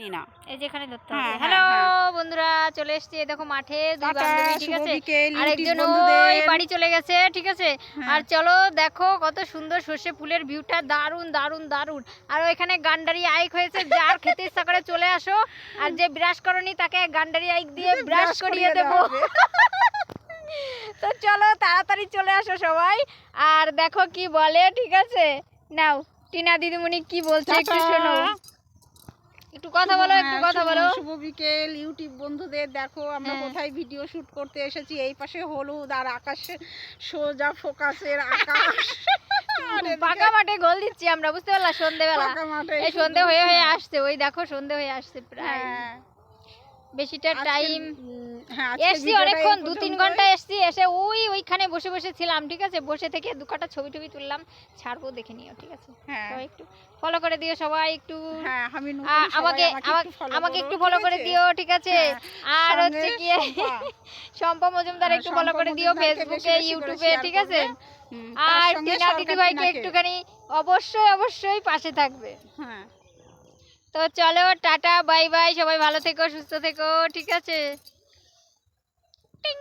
নিনা এই যে এখানে ধরতে হ্যাঁ, হবে। হ্যাঁ, হ্যালো হ্যাঁ। বন্ধুরা, চলে এসেছি এই দেখো মাঠে, দুই টাটা, বান্ধবী, ঠিক শুভ আছে? বিকেল আরেকজন ইউটিউব ওই বন্ধুদের। বাড়ি চলে গেছে, ঠিক আছে? হ্যাঁ। আর চলো দেখো কত সুন্দর সর্ষে ফুলের ভিউটা, দারুণ দারুণ দারুণ। আর ওইখানে গান্ডারি আইক হয়েছে, যার খেতে ইচ্ছা করে চলে আসো। আর যে ব্রাশ করনি তাকে গান্ডারি আইক দিয়ে ব্রাশ করিয়ে দেবো। তো চলো তাড়াতাড়ি চলে আসো সবাই। আর দেখো কি বলে, ঠিক আছে? নাও টিনা দিদিমণি কি বলছে একটু শোনো। একটু কথা বলো, একটু কথা বলো। শুভ বিকেল ইউটিউব বন্ধুদের। দেখো আমরা হ্যাঁ। কোথায় ভিডিও শুট করতে এসেছি। এই পাশে হলুদ আর আকাশে সোজা ফোকাসের আকাশ। আর এদিকে ফাঁকা মাঠে গোল দিচ্ছি আমরা, বুঝতে পারলা? সন্ধ্যেবেলা ফাঁকা মাঠে এই সন্ধে হয়ে হয়ে আসছে, ওই দেখো সন্ধে হয়ে আসছে প্রায়। হ্যাঁ। বেশিটা টাইম আজকের এসছি ভিডিওটা অনেকক্ষণ, এই 2-3 পর্যন্তই। ঘন্টা এসছি। এসে ওইখানে বসে বসে ছিলাম, ঠিক আছে? বসে থেকে 2 ছবি টবি তুললাম, ছাড়বো, দেখে নিও, ঠিক আছে? হ্যাঁ। সবাই একটু ফলো করে দিও, সবাই একটু। হ্যাঁ, আমি নতুন, সবাই আমাকে আমাকে একটু ফলো করে দিও, ঠিক আছে? হ্যাঁ, আর সঙ্গে হচ্ছে কি শম্পা। শম্পা মজুমদার একটু ফলো শম্পা করে দিও, মজুমদারকে বেশি ফেসবুকে, বেশি করে ইউটিউবে, শেয়ার ঠিক আছে? করবে। তার আর সঙ্গে টিনা সরকার দিদিভাইকে টিনাকে। একটুখানি অবশ্যই অবশ্যই পাশে থাকবে। হ্যাঁ। তো চলো টাটা, বাই বাই, সবাই ভালো থেকো, সুস্থ থেকো, ঠিক আছে? টিং।